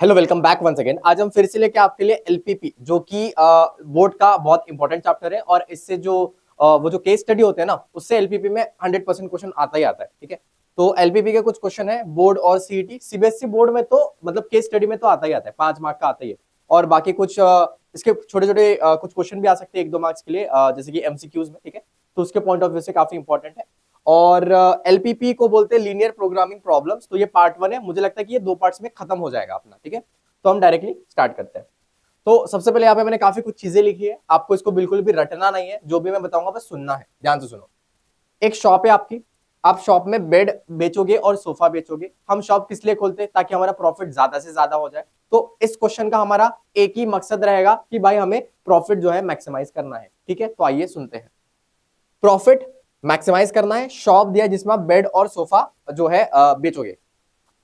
Hello, welcome back once again. आज हम फिर से लेके आपके लिए एलपीपी, जो कि बोर्ड का बहुत इंपॉर्टेंट चैप्टर है और इससे जो वो जो केस स्टडी होते हैं ना, उससे एलपीपी में 100% क्वेश्चन आता ही आता है। ठीक है, तो एलपीपी के कुछ क्वेश्चन है बोर्ड और सीईटी सीबीएसई बोर्ड में, तो मतलब केस स्टडी में तो आता ही आता है, 5 मार्क का आता ही है। और बाकी कुछ इसके छोटे छोटे कुछ क्वेश्चन भी आ सकते हैं 1-2 मार्क्स के लिए, जैसे कि एमसीक्यूज में। ठीक है, तो उसके पॉइंट ऑफ व्यू से काफी इंपॉर्टेंट है। और एलपीपी को बोलते हैं लीनियर प्रोग्रामिंग प्रॉब्लम्स। तो ये पार्ट 1 है, मुझे लगता है कि ये 2 पार्ट्स में खत्म हो जाएगा अपना। ठीक है, तो हम डायरेक्टली स्टार्ट करते हैं। तो सबसे पहले यहाँ पे मैंने काफी कुछ चीजें लिखी है, आपको इसको बिल्कुल भी रटना नहीं है, जो भी मैं बताऊंगा बस सुनना है, ध्यान से सुनो। एक शॉप है आपकी, आप शॉप में बेड बेचोगे और सोफा बेचोगे। हम शॉप किस लिए खोलते हैं? ताकि हमारा प्रॉफिट ज्यादा से ज्यादा हो जाए। तो इस क्वेश्चन का हमारा एक ही मकसद रहेगा कि भाई हमें प्रॉफिट जो है मैक्सिमाइज करना है। ठीक है, तो आइए सुनते हैं। प्रॉफिट मैक्सिमाइज करना है, शॉप दिया जिसमें आप बेड और सोफा जो है बेचोगे।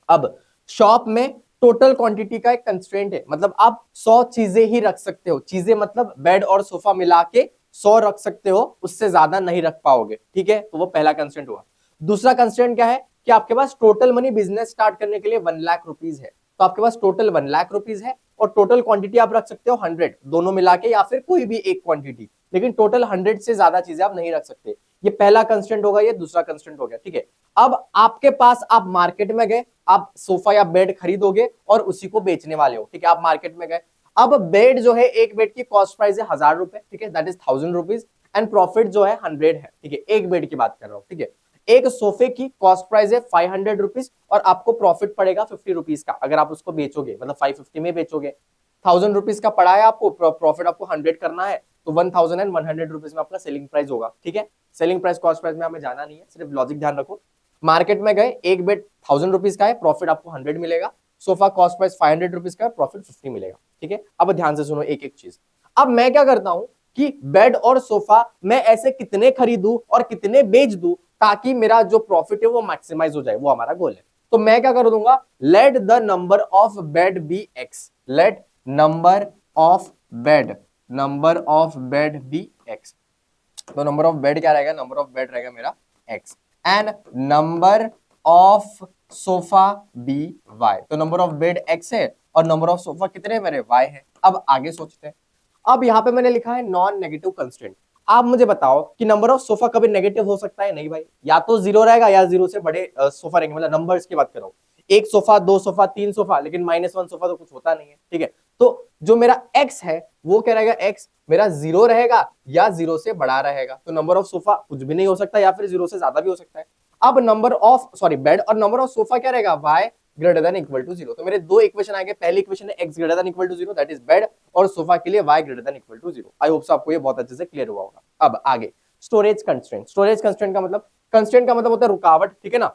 अब शॉप में टोटल क्वांटिटी का एक कंस्ट्रेंट है, मतलब आप 100 चीजें ही रख सकते हो। चीजें मतलब बेड और सोफा मिला के 100 रख सकते हो, उससे ज्यादा नहीं रख पाओगे। ठीक है, तो वो पहला कंस्ट्रेंट हुआ। दूसरा कंस्ट्रेंट क्या है कि आपके पास टोटल मनी बिजनेस स्टार्ट करने के लिए 1 लाख रुपीज है। तो आपके पास टोटल 1 लाख रुपीज है और टोटल क्वांटिटी आप रख सकते हो 100, दोनों मिला के, या फिर कोई भी एक क्वांटिटी, लेकिन टोटल 100 से ज्यादा चीजें आप नहीं रख सकते। ये पहला कंस्ट्रेंट होगा, ये दूसरा कंस्ट्रेंट हो गया। ठीक है, अब आपके पास, आप मार्केट में गए, आप सोफा या बेड खरीदोगे और उसी को बेचने वाले हो। ठीक है, आप मार्केट में गए, अब बेड जो है, एक बेड की कॉस्ट प्राइस है 1000 रुपए। ठीक है, that is 1000 rupees, and profit जो है 100 है। ठीक है, एक बेड की बात कर रहा हूं। ठीक है, एक सोफे की कॉस्ट प्राइस है 500 रुपीज और आपको प्रॉफिट पड़ेगा 50 रुपीज का, अगर आप उसको बेचोगे, मतलब 550 में बेचोगे। 1000 रुपीज का पड़ा है आपको, प्रॉफिट आपको 100 करना है, तो 1100 रुपीज में आपका सेलिंग प्राइस होगा। ठीक है, सेलिंग प्राइस कॉस्ट प्राइस में हमें जाना नहीं है, सिर्फ लॉजिक ध्यान रखो। मार्केट में गए, एक बेड 1000 रुपीज का है, प्रॉफिट आपको 100 मिलेगा। सोफा कॉस्ट प्राइस 500 रुपीज का है, प्रॉफिट 50 मिलेगा। ठीक है, अब ध्यान से सुनो एक एक चीज। अब मैं क्या करता हूं कि बेड और सोफा मैं ऐसे कितने खरीदूं और कितने बेच दूं ताकि मेरा जो प्रॉफिट है वो मैक्सिमाइज हो जाए, वो हमारा गोल है। तो मैं क्या कर दूंगा, let the number of bed be x, let number of bed, number of bed be x. तो नंबर ऑफ बेड क्या रहेगा, नंबर ऑफ बेड रहेगा मेरा x, and number of sofa be y. तो नंबर ऑफ बेड एक्स है और number of sofa कितने मेरे, वाई है। अब आगे सोचते हैं। अब यहाँ पे मैंने लिखा है नॉन नेगेटिव कंस्ट्रेंट। आप मुझे बताओ कि नंबर ऑफ सोफा कभी नेगेटिव हो सकता है? नहीं भाई, या तो 0 रहेगा या 0 से बड़े सोफा रहेंगे, मतलब नंबर्स की बात कर रहा हूं। एक सोफा, 2 सोफा, 3 सोफा, लेकिन -1 सोफा तो कुछ होता नहीं है। ठीक है, तो जो मेरा एक्स है वो क्या रहेगा, एक्स मेरा 0 रहेगा या 0 से बड़ा रहेगा। तो नंबर ऑफ सोफा कुछ भी नहीं हो सकता, या फिर 0 से ज्यादा भी हो सकता है। अब नंबर ऑफ बेड और नंबर ऑफ सोफा क्या रहेगा, y greater than equal to 0। तो मेरे दो इक्वेशन आ गए। पहली इक्वेशन है x greater than equal to 0, that is bed, और सोफा के लिए y greater than equal to 0। I hope आपको ये बहुत अच्छे से क्लियर हुआ होगा। अब आगे स्टोरेज कंस्ट्रेंट। स्टोरेज कंस्ट्रेंट का मतलब, कंस्ट्रेंट का मतलब होता है रुकावट। ठीक है ना,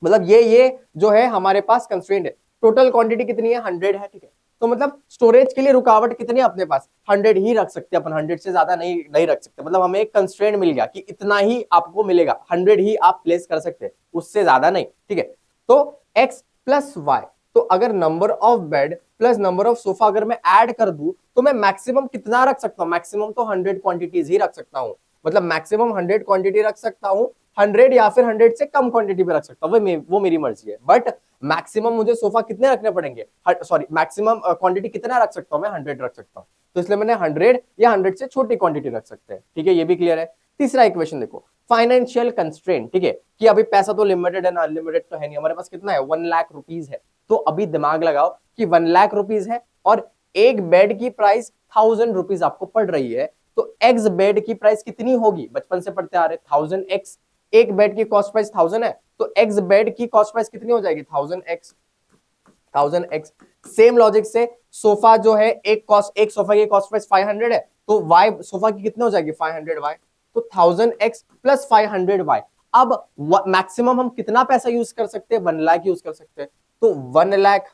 मतलब ये जो है हमारे पास कंस्ट्रेंट है। टोटल क्वांटिटी कितनी है, 100 है। ठीक है, तो मतलब स्टोरेज के लिए रुकावट कितनी है अपने पास, 100 ही रख सकते हैं अपन, 100 से ज्यादा नहीं रख सकते। मतलब हमें एक कंस्ट्रेंट मिल गया कि इतना ही आपको मिलेगा, 100 ही आप प्लेस कर सकते हैं, उससे ज्यादा नहीं। ठीक है, तो x प्लस वाई, तो अगर number of bed plus number of sofa अगर मैं ऐड कर दूं तो मैं मैक्सिमम कितना रख सकता हूं, मैक्सिमम तो 100 क्वांटिटीज ही रख सकता हूं। मतलब मैक्सिमम 100 क्वांटिटी रख सकता हूं, 100 या फिर 100 से कम क्वांटिटी पे रख सकता हूं, वो मेरी मर्जी है। बट मैक्सिमम मुझे सोफा कितने रखने पड़ेंगे, सॉरी मैक्सिमम क्वांटिटी कितना रख सकता हूं मैं, 100 रख सकता हूं। तो इसलिए मैंने 100 या 100 से छोटी क्वांटिटी रख सकते हैं। ठीक है, ये भी क्लियर है। तीसरा इक्वेशन देखो, फाइनेंशियल कंस्ट्रेंट। ठीक है, कि अभी पैसा तो लिमिटेड है ना, अनलिमिटेड तो है नहीं, हमारे पास कितना है, 1 लाख रुपीज है। तो अभी दिमाग लगाओ कि 1 लाख रुपीज है और एक बेड की प्राइस 1000 रुपीज आपको पड़ रही है, तो एक्स बेड की प्राइस कितनी होगी, बचपन से पढ़ते आ रहे, 1000x। एक बेड की कॉस्ट प्राइस 1000 है, तो एक्स बेड की कॉस्ट प्राइस कितनी हो जाएगी, 1000x। 1000x। सेम लॉजिक से सोफा जो है, एक सोफा की कॉस्ट प्राइस 500 है, तो वाई सोफा की कितनी हो जाएगी, 500y। तो 1000x प्लस 500y। अब मैक्सिमम हम कितना पैसा यूज कर सकते हैं, 1 लाख यूज कर सकते हैं। तो 1 लाख,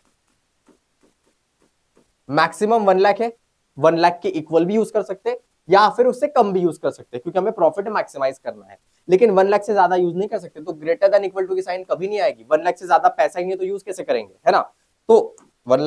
मैक्सिमम 1 लाख है, 1 लाख के इक्वल भी यूज कर सकते हैं या फिर उससे कम भी यूज कर सकते हैं, क्योंकि हमें प्रॉफिट मैक्सिमाइज करना है। लेकिन 1 लाख से ज्यादा यूज नहीं कर सकते, तो ग्रेटर देन इक्वल टू की साइन कभी नहीं आएगी। 1 लाख से ज्यादा पैसा ही नहीं तो यूज कैसे करेंगे, है ना। तो 1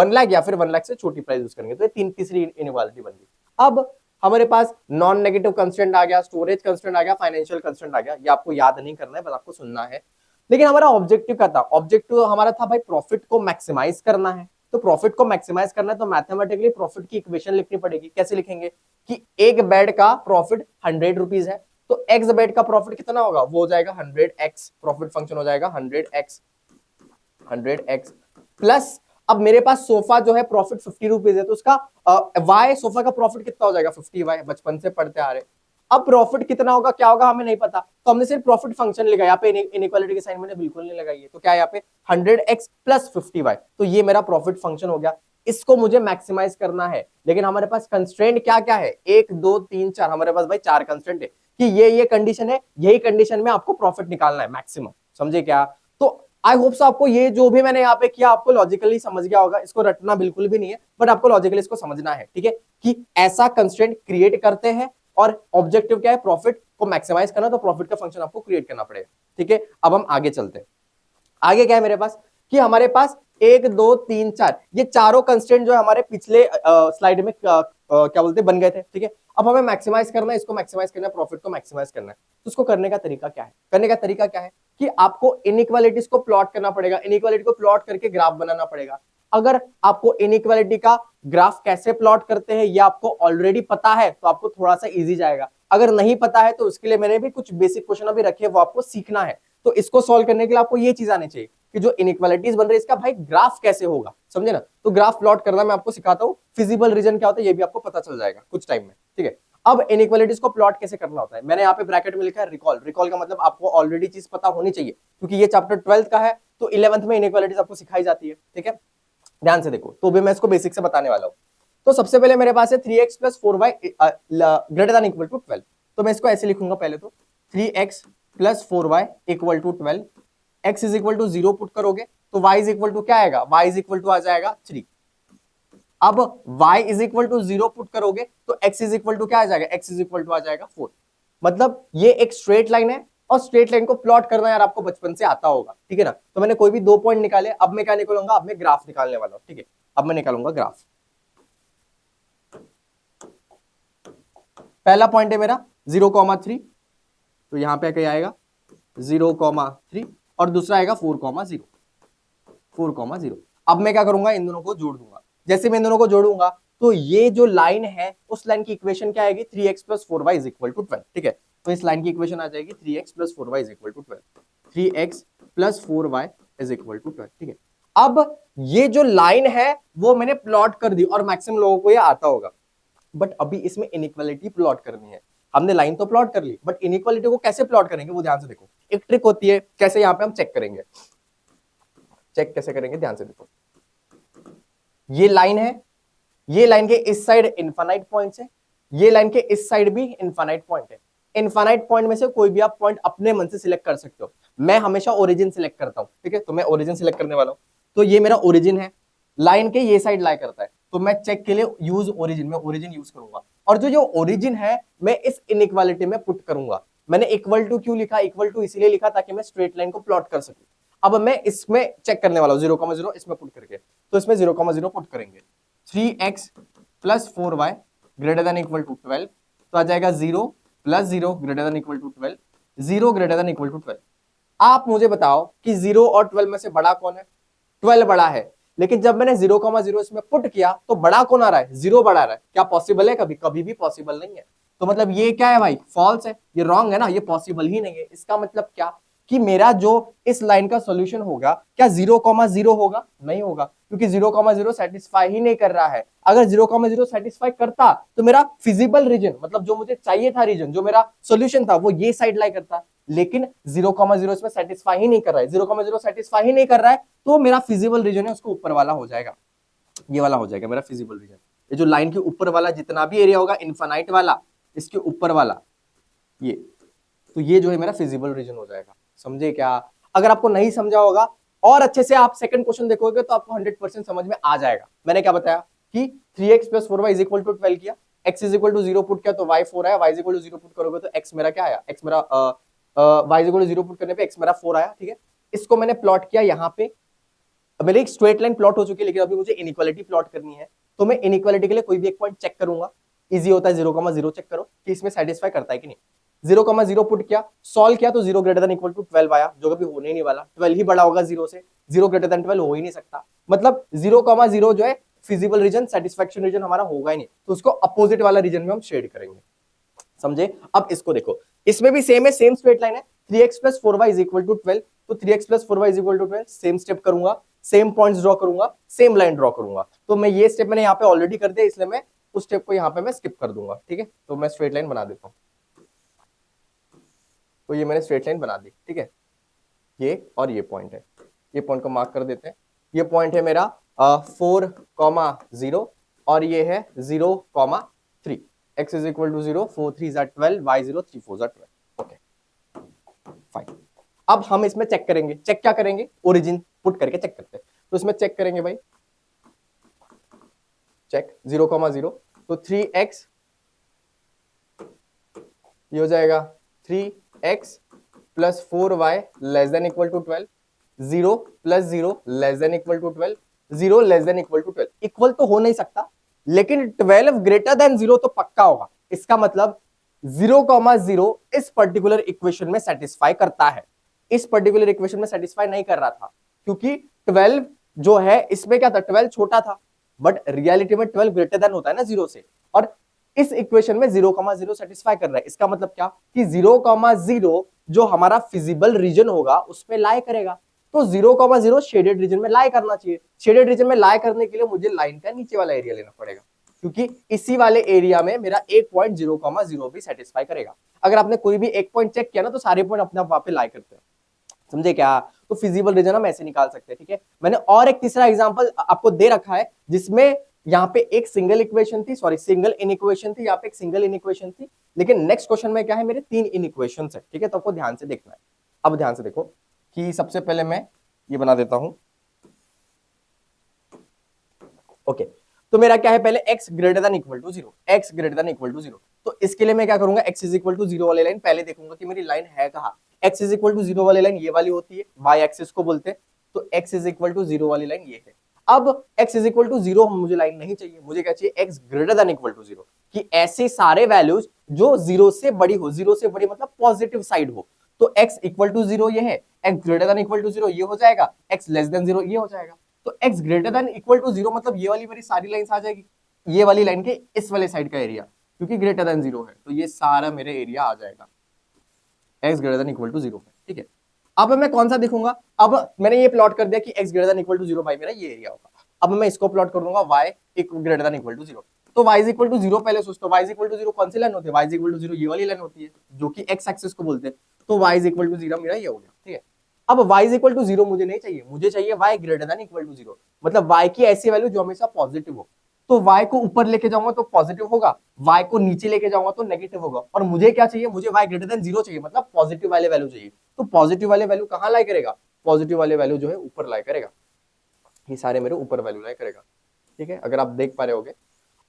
लाख या फिर 1 लाख से छोटी प्राइस यूज करेंगे, तो ये तीसरी इनइक्वालिटी बन गई। अब हमारे पास नॉन नेगेटिव कंस्ट्रेंट आ गया, स्टोरेज कंस्ट्रेंट आ गया, फाइनेंशियल कंस्ट्रेंट आ गया। ये आपको याद नहीं करना है, बस आपको सुनना है। लेकिन हमारा ऑब्जेक्टिव क्या था, ऑब्जेक्टिव हमारा था भाई प्रॉफिट को मैक्सिमाइज करना है। तो प्रॉफिट को मैक्सिमाइज करना है तो मैथमेटिकली प्रॉफिट की इक्वेशन लिखनी पड़ेगी। कैसे लिखेंगे कि एक बेड का प्रॉफिट 100 रुपीज है, तो एक्स बेड का प्रॉफिट कितना होगा, वो हो जाएगा 100x, प्रॉफिट फंक्शन हो जाएगा 100x प्लस, अब मेरे पास सोफा जो है प्रॉफिट 50 रुपीज है, तो उसका वाई सोफा का प्रॉफिट कितना हो जाएगा 50y, बचपन से पढ़ते आ रहे। अब प्रॉफिट कितना होगा क्या होगा हमें नहीं पता, तो हमने सिर्फ प्रॉफिट फंक्शन लिखा, यहाँ पे इनइक्वालिटी के साइन मैंने बिल्कुल नहीं लगाई है, तो क्या है यहाँ पे 100x प्लस 50y, तो ये मेरा प्रॉफिट फंक्शन हो गया। इसको मुझे मैक्सिमाइज करना है, लेकिन हमारे पास कंस्ट्रेंट क्या क्या है, 1 2 3 4, हमारे पास भाई 4 कंस्ट्रेंट है कि ये कंडीशन है, यही कंडीशन में आपको प्रॉफिट निकालना है मैक्सिमम, समझे क्या। तो आई होप सो आपको ये जो भी मैंने यहाँ पे किया आपको लॉजिकली समझ गया होगा, इसको रटना बिल्कुल भी नहीं है, बट आपको लॉजिकली इसको समझना है, ठीक है, कि ऐसा कंस्ट्रेंट क्रिएट करते हैं और ऑब्जेक्टिव क्या है, प्रॉफिट को मैक्सिमाइज करना, तो प्रॉफिट का फंक्शन आपको क्रिएट करना पड़ेगा, ठीक है। अब हम आगे चलते हैं, आगे क्या है मेरे पास कि हमारे पास 1 2 3 4 ये चारों कंस्ट्रेंट जो है हमारे पिछले स्लाइड में क्या बोलते बन गए थे, ठीक है। अब हमें मैक्सिमाइज करना है, इसको मैक्सिमाइज करना है, प्रॉफिट को मैक्सिमाइज करना है, तो उसको करने का तरीका क्या है, करने का तरीका क्या है कि आपको इनइक्वालिटीज को प्लॉट करना पड़ेगा, इनइक्वालिटी को प्लॉट करके ग्राफ बनाना पड़ेगा। अगर आपको इनइक्वालिटी का ग्राफ कैसे प्लॉट करते हैं ये आपको ऑलरेडी पता है तो आपको थोड़ा सा इजी जाएगा, अगर नहीं पता है तो उसके लिए मैंने भी कुछ बेसिक क्वेश्चन अभी रखे, वो आपको सीखना है। तो इसको सॉल्व करने के लिए आपको ये चीज आनी चाहिए कि जो इनइक्वालिटीज बन रही है इसका भाई ग्राफ कैसे होगा, समझे ना। तो ग्राफ प्लॉट करना मैं आपको सिखाता हूँ, फिजिबल रीजन क्या होता है ये भी आपको पता चल जाएगा कुछ टाइम में, ठीक है। अब इनइक्वालिटीज को प्लॉट कैसे करना होता है, मैंने यहाँ पे ब्रैकेट में लिखा है रिकॉल, रिकॉल का मतलब आपको ऑलरेडी चीज पता होनी चाहिए, क्योंकि ये चैप्टर 12th का है, तो 11th में इनइक्वालिटीज आपको सिखाई जाती है, ठीक है। ध्यान से देखो, तो भी मैं इसको बेसिक से बताने वाला हूँ। तो सबसे पहले मेरे पास है 3x plus 4y greater than equal to 12, तो मैं इसको ऐसे लिखूंगा, पहले तो 3x plus 4y equal to 12, x is equal to 0 put करोगे तो y इज इक्वल टू क्या आएगा, y इज इक्वल टू आ जाएगा 3। अब y is equal to 0 put करोगे तो x इज इक्वल टू क्या आ जाएगा, x इज इक्वल टू आ जाएगा 4। मतलब ये एक स्ट्रेट लाइन है और स्ट्रेट लाइन को प्लॉट करना यार आपको बचपन से आता होगा, ठीक है ना। तो मैंने कोई भी 2 पॉइंट निकाले, अब मैं क्या निकालूंगा, अब मैं ग्राफ निकालने वाला हूं, ठीक है। अब मैं निकालूंगा ग्राफ। पहला पॉइंट है मेरा 0,3, तो यहां पे क्या आएगा 0,3, और दूसरा आएगा 4,0, 4,0। अब मैं क्या करूंगा, इन दोनों को जोड़ दूंगा। जैसे मैं इन दोनों को जोड़ूंगा तो ये जो लाइन है उस लाइन की इक्वेशन क्या आएगी, 3x plus 4y is equal to 12, ठीक है। तो इस लाइन की इक्वेशन आ जाएगी 3x plus 4y is equal to 12, 3x plus 4y is equal to 12, ठीक है। अब ये जो लाइन है वो मैंने प्लॉट कर दी और मैक्सिमम लोगों को ये आता होगा, बट अभी इसमें इनइक्वालिटी प्लॉट करनी है। हमने लाइन तो प्लॉट कर ली, बट इनइक्वालिटी को कैसे प्लॉट करेंगे वो ध्यान से देखो, एक ट्रिक होती है कैसे, यहाँ पे हम चेक करेंगे, चेक कैसे करेंगे ध्यान से देखो। ये लाइन है, ये लाइन के इस साइड इनफाइनाइट पॉइंट्स है, ये लाइन के इस साइड भी इनफाइनाइट पॉइंट है। इनफाइनाइट पॉइंट में से कोई भी आप पॉइंट अपने मन से सिलेक्ट कर सकते हो, मैं हमेशा ओरिजिन सिलेक्ट करता हूं, ठीक है। तो मैं ओरिजिन सिलेक्ट करने वाला हूं, तो ये मेरा ओरिजिन है, लाइन के ये साइड लाई करता है, तो मैं चेक के लिए यूज ओरिजिन, मैं ओरिजिन यूज करूंगा, और जो ओरिजिन है मैं इस इनइक्वालिटी में पुट करूंगा। मैंने इक्वल टू क्यों लिखा, इक्वल टू इसलिए लिखा ताकि मैं स्ट्रेट लाइन को प्लॉट कर सकूं। अब मैं इसमें चेक करने वाला हूं 0,0 इसमें पुट करके, तो इसमें 0,0 पुट करेंगे, 3x plus 4y greater than equal to 12, तो आ जाएगा 0 plus 0 greater than equal to 12, 0 greater than equal to 12। आप मुझे बताओ कि 0 और 12 में से बड़ा कौन है, 12 बड़ा है, लेकिन जब मैंने 0,0 इसमें पुट किया तो बड़ा कौन आ रहा है, 0 बड़ा आ रहा है। क्या पॉसिबल है, कभी कभी भी पॉसिबल नहीं है। तो मतलब ये क्या है भाई, फॉल्स है, ये रॉन्ग है ना, ये पॉसिबल ही नहीं है। इसका मतलब क्या कि मेरा जो इस लाइन का सॉल्यूशन होगा क्या 0,0 होगा, नहीं होगा, क्योंकि 0,0 सेटिस्फाई ही नहीं कर रहा है। अगर 0,0 सेटिस्फाई करता तो मेरा फिजिबल रीजन, मतलब जो मुझे चाहिए था रीजन, जो मेरा सॉल्यूशन था, वो ये साइड लाई करता, लेकिन 0,0 इसमें सेटिस्फाई ही नहीं कर रहा है, 0,0 सेटिस्फाई ही नहीं कर रहा है, तो मेरा फिजिबल रीजन है उसको ऊपर वाला हो जाएगा, ये वाला हो जाएगा मेरा फिजिबल रीजन। ये जो लाइन के ऊपर वाला जितना भी एरिया होगा इनफाइनाइट वाला, इसके ऊपर वाला ये, तो ये जो है मेरा फिजिबल रीजन हो जाएगा, समझे क्या। अगर आपको नहीं समझा होगा और अच्छे से आप सेकंड क्वेश्चन देखोगे तो आपको 100% समझ में आ जाएगा। मैंने क्या बताया कि 3x plus 4y is equal to 12 किया, x is equal to 0 put किया तो y 4 आया, y is equal to 0 put करोगे तो x मेरा क्या आया, x मेरा y is equal to 0 put करने पे x मेरा 4 आया, ठीक है। इसको मैंने प्लॉट किया यहाँ पे, मेरी एक स्ट्रेट लाइन प्लॉट हो चुकी है, लेकिन अभी मुझे इनइक्वालिटी प्लॉट करनी है, तो मैं इनइक्वालिटी के लिए कोई भी एक पॉइंट चेक करूंगा। इजी होता है 0,0 चेक करो कि इसमें सेटिस्फाई करता है कि नहीं, 0,0 पुट किया, सॉल्व किया तो 0 ग्रेटर देन इक्वल टू 12 आया, जो कभी होने ही नहीं वाला। 12 ही बड़ा होगा 0 से, 0 ग्रेटर देन 12 हो ही नहीं सकता। मतलब 0,0 जो है फिजिबल रीजन, सेटिस्फेक्शन रीजन हमारा होगा ही नहीं, तो उसको अपोजिट वाला रीजन में हम शेड करेंगे। समझे? अब इसको देखो, इसमें भी सेम है, सेम स्ट्रेट लाइन है। 3x plus 4y is equal to 12, तो 3x plus 4y is equal to 12, same step करूंगा, सेम पॉइंट्स ड्रॉ करूंगा, सेम लाइन ड्रॉ करूंगा। तो मैं ये स्टेप मैंने यहाँ पे ऑलरेडी कर दिया, इसलिए मैं उस स्टेप को यहाँ पे मैं स्किप कर दूंगा। ठीक है, तो मैं स्ट्रेट लाइन बना देता हूँ। तो ये मैंने स्ट्रेट लाइन बना दी। ठीक है, ये और ये पॉइंट है, ये पॉइंट को मार्क कर देते हैं। ये पॉइंट है मेरा 4,0 और ये है 0,3। x is equal to 0, 4 3 12, y 0 3 4 12। Okay fine. अब हम इसमें चेक करेंगे, चेक क्या करेंगे, ओरिजिन पुट करके चेक करते हैं। तो इसमें चेक करेंगे भाई, चेक 0,0, तो 3x ये हो जाएगा 3x plus 4y less than equal to 12, 0 plus 0 less than equal to 12, 0 less than equal to 12। Equal तो हो नहीं सकता, लेकिन 12 ग्रेटर देन 0 तो पक्का होगा। इसका मतलब 0,0 इस पर्टिकुलर इक्वेशन में सेटिस्फाई करता है। इस पर्टिकुलर इक्वेशन में सेटिस्फाई नहीं कर रहा था, क्योंकि 12 जो है इसमें क्या था, 12 छोटा था, बट रियलिटी में 12 ग्रेटर देन होता है ना 0 से, और इस इक्वेशन में 0,0 सेटिस्फाई कर रहा है। इसका मतलब क्या कि 0,0 जो हमारा फिजिबल रीजन होगा उसमें लाई करेगा, तो 0,0 शेडेड रीजन में लाई करना चाहिए। शेडेड रीजन में लाई करने के लिए मुझे लाइन का नीचे वाला एरिया लेना पड़ेगा, क्योंकि इसी वाले एरिया में मेरा एक पॉइंट 0,0 भी सेटिस्फाई करेगा। अगर आपने कोई भी एक पॉइंट चेक किया ना, तो सारे पॉइंट अपने आप वहां पे लाई करते हैं। समझे क्या? तो फिजिबल रीजन हम ऐसे निकाल सकते हैं। ठीक है, मैंने और एक तीसरा एग्जांपल आपको दे रखा है, जिसमें यहाँ पे एक सिंगल इक्वेशन थी, सॉरी सिंगल इनइक्वेशन थी, यहाँ पे एक सिंगल इनइक्वेशन थी, लेकिन नेक्स्ट क्वेश्चन में क्या है, मेरे 3 इनइक्वेशन है। ठीक है, तो आपको ध्यान से देखना है। अब ध्यान से देखो कि सबसे पहले मैं ये बना देता हूं। ओके, तो मेरा क्या है, पहले x greater than equal to 0, x greater than equal to 0। तो इसके लिए मैं क्या करूंगा, x इज इक्वल टू 0 वाली लाइन पहले देखूंगा कि मेरी लाइन है कहां। x इज इक्वल टू 0 वाली लाइन ये वाली होती है, y एक्सिस को बोलते हैं। तो x इज इक्वल टू 0 वाली लाइन ये है। अब x इज इक्वल टू 0 मुझे लाइन नहीं चाहिए, मुझे क्या चाहिए, x greater than equal to 0, कि ऐसे सारे वैल्यूज जो 0 से बड़ी हो, 0 से बड़ी मतलब पॉजिटिव साइड हो। तो x इक्वल टू 0 ये है, x greater than equal to 0 ये हो जाएगा, x लेस देन 0 ये हो जाएगा। तो x greater than equal to 0 मतलब ये वाली मेरी सारी लाइंस आ जाएगी, ये वाली लाइन के इस वाले साइड का एरिया, क्योंकि ग्रेटर देन 0 है, तो ये सारा मेरे एरिया आ जाएगा x greater than equal to 0 पे। ठीक है, अब मैं कौन सा देखूंगा, अब मैंने ये प्लॉट कर दिया कि x greater than equal to 0 भाई मेरा ये एरिया होगा। अब मैं इसको प्लॉट कर दूंगा y greater than equal to 0। तो y इज इक्वल टू 0 पहले सोचो, y इज इक्वल टू 0 कौन सी लाइन होती है, y इज इक्वल टू 0 ये वाली लाइन होती है, जो कि x एक्सिस को बोलते हैं। तो y इज इक्वल टू 0 मेरा ये हो गया। ठीक है, अब y इज इक्वल टू 0 मुझे नहीं चाहिए, मुझे चाहिए y greater than equal to 0, मतलब y की ऐसी वैल्यू जो हमेशा पॉजिटिव हो। तो y को ऊपर लेके जाऊंगा तो पॉजिटिव होगा, y को नीचे लेके जाऊंगा तो नेगेटिव होगा। और मुझे क्या चाहिए, मुझे y ग्रेटर देन 0 चाहिए, मतलब पॉजिटिव वाले वैल्यू चाहिए। तो पॉजिटिव वाले वैल्यू कहां लाई करेगा, पॉजिटिव वाले वैल्यू जो है ऊपर लाई करेगा, ये सारे मेरे ऊपर वैल्यू लाई करेगा। ठीक है, अगर आप देख पा रहे होगे।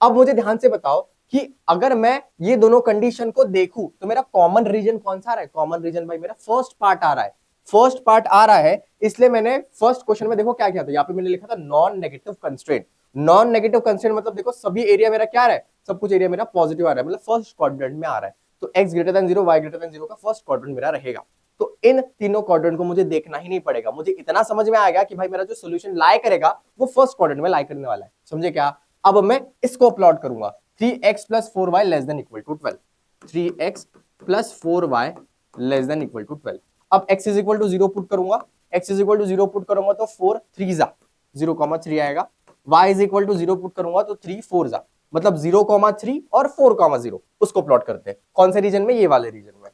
अब मुझे ध्यान से बताओ कि अगर मैं ये दोनों कंडीशन को देखूं तो मेरा कॉमन रीजन कौन सा आ रहा है, कॉमन रीजन भाई मेरा फर्स्ट पार्ट आ रहा है, फर्स्ट पार्ट आ रहा है। इसलिए मैंने फर्स्ट क्वेश्चन में देखो क्या किया था, यहाँ पे मैंने लिखा था non negative constraint. Non negative constraint मतलब देखो सभी एरिया मेरा क्या आ रहा है, सब कुछ एरिया मेरा पॉजिटिव आ रहा है, मतलब फर्स्ट क्वाड्रेंट में आ रहा है। तो x greater than 0, y greater than 0 का फर्स्ट क्वाड्रेंट मेरा रहेगा। तो इन तीनों क्वाड्रेंट को मुझे देखना ही नहीं पड़ेगा, मुझे इतना समझ में आएगा कि भाई मेरा जो सोल्यूशन लाई करेगा वो फर्स्ट क्वाड्रेंट में लाई करने वाला है। समझे क्या? अब मैं इसको प्लॉट करूंगा, 3x plus 4y less than equal to 12, 3x plus 4y less than equal to 12। अब x is equal to 0 put करूंगा, x is equal to 0 put करूंगा तो 4 3 जा 0,3 आएगा, y is equal to 0 put करूंगा तो 3 4 जा, मतलब 0,3 और 4,0 उसको प्लॉट करते हैं। कौन से रीजन में, ये वाले रीजन में।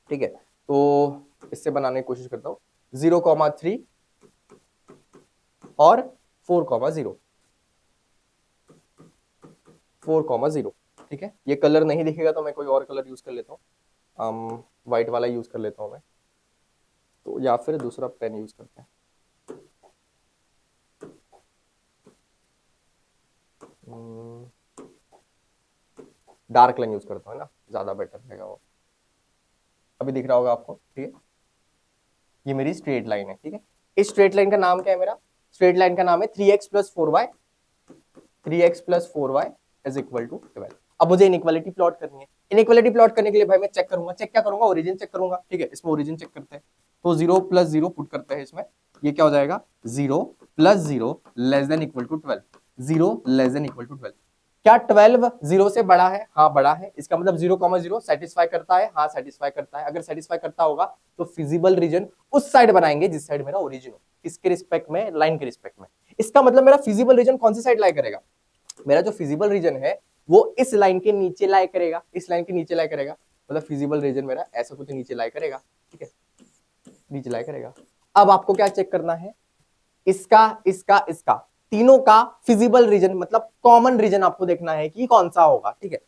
ठीक है, तो इससे बनाने की कोशिश करता हूं, 0,3 और 4,0, 4,0। ठीक है, ये कलर नहीं दिखेगा तो मैं कोई और कलर यूज कर लेता हूँ, व्हाइट वाला यूज कर लेता हूँ मैं, तो या फिर दूसरा पेन यूज करते हैं। डार्क लाइन यूज करता हूँ ना, ज्यादा बेटर रहेगा वो। अभी दिख रहा होगा आपको। ठीक है, ये मेरी स्ट्रेट लाइन है। ठीक है, इस स्ट्रेट लाइन का नाम क्या है, मेरा स्ट्रेट लाइन का नाम है 3x plus 4y, 3x plus 4y is equal to 12। अब मुझे इनइक्वालिटी प्लॉट करनी है। इनइक्वालिटी प्लॉट करने के लिए भाई मैं चेक करूंगा, चेक क्या करूंगा, ओरिजिन चेक करूंगा, ठीक है। इसमें ओरिजिन चेक करते हैं, तो 0 + 0 पुट करते हैं इसमें, ये क्या हो जाएगा 0 + 0 less than equal to 12, 0 less than equal to 12। क्या 12 0 से बड़ा है? हाँ बड़ा है। इसका मतलब 0,0 सेटिस्फाई करता है? हाँ सेटिस्फाई करता है। अगर सेटिस्फाई करता होगा तो फिजिबल रीजन उस साइड बनाएंगे जिस साइड मेरा ओरिजिन हो, इसके रिस्पेक्ट में, लाइन के रिस्पेक्ट में। इसका मतलब मेरा फिजिबल रीजन कौन सी साइड लाई करेगा? मेरा जो फिजिबल रीजन है वो इस लाइन के नीचे लाई करेगा, इस लाइन के नीचे लाई करेगा, मतलब फिजिबल रीजन मेरा ऐसा कुछ नीचे लाई करेगा, ठीक है, नीचे लाई करेगा। अब आपको क्या चेक करना है, इसका इसका इसका तीनों का फिजिबल रीजन मतलब कॉमन रीजन आपको देखना है कि कौन सा होगा, ठीक है।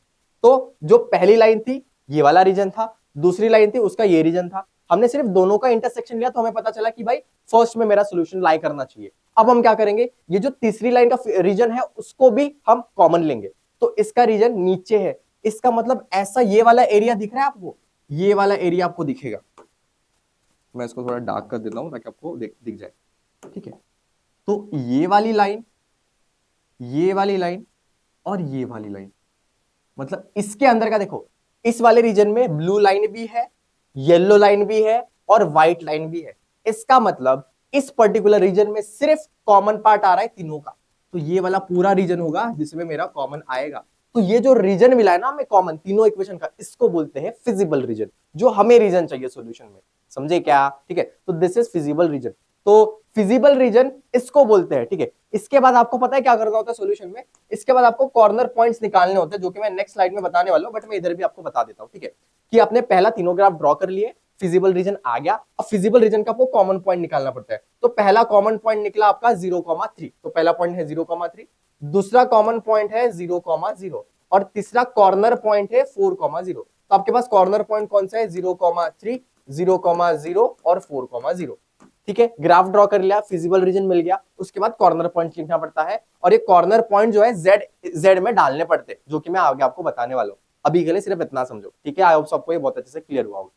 तो जो पहली लाइन थी ये वाला रीजन था, दूसरी लाइन थी उसका ये रीजन था, हमने सिर्फ दोनों का इंटरसेक्शन लिया तो हमें पता चला कि भाई फर्स्ट में मेरा सोल्यूशन लाई करना चाहिए। अब हम क्या करेंगे, ये जो तीसरी लाइन का रीजन है उसको भी हम कॉमन लेंगे, तो इसका रीजन नीचे है, इसका मतलब ऐसा ये वाला एरिया दिख रहा है आपको, ये वाला एरिया आपको दिखेगा। मैं इसको थोड़ा डार्क कर देता हूं ताकि आपको दिख जाए, ठीक है। तो ये वाली लाइन, ये वाली लाइन और ये वाली लाइन, मतलब इसके अंदर का देखो, इस वाले रीजन में ब्लू लाइन भी है, येलो लाइन भी है और व्हाइट लाइन भी है। इसका मतलब इस पर्टिकुलर रीजन में सिर्फ कॉमन पार्ट आ रहा है तीनों का, तो ये वाला पूरा रीजन होगा जिसमें मेरा कॉमन आएगा। तो ये जो रीजन मिला है ना हमें कॉमन तीनों इक्वेशन का, इसको बोलते हैं फिजिबल रीजन, जो हमें रीजन चाहिए सॉल्यूशन में, समझे क्या, ठीक है। तो दिस इज फिजिबल रीजन, तो फिजिबल रीजन इसको बोलते हैं, ठीक है। इसके बाद आपको पता है क्या करना होता है सॉल्यूशन में, इसके बाद आपको कॉर्नर पॉइंट्स निकालने होते हैं, जो कि मैं नेक्स्ट स्लाइड में बताने वाला हूं, बट मैं इधर भी आपको बता देता हूं, ठीक है। कि आपने पहला तीनों ग्राफ ड्रॉ कर लिए, फिजिबल रीजन आ गया, अब फिजिबल रीजन का आपको कॉमन पॉइंट निकालना पड़ता है। तो पहला कॉमन पॉइंट निकला आपका 0,3, तो पहला पॉइंट है 0,3, दूसरा कॉमन पॉइंट है 0,0 और तीसरा कॉर्नर पॉइंट है 4,0। तो आपके पास कॉर्नर पॉइंट कौन सा है 0,3, 0,0 और 4,0, ठीक है। ग्राफ ड्रॉ कर लिया, फिजिबल रीजन मिल गया, उसके बाद कॉर्नर पॉइंट लिखना पड़ता है, और ये कॉर्नर पॉइंट जो है जेड में डालने पड़ते हैं, जो कि मैं आगे आपको बताने वाला हूं। अभी के लिए सिर्फ इतना समझो, ठीक है। आई होप सबको ये बहुत अच्छे से क्लियर हुआ होगा।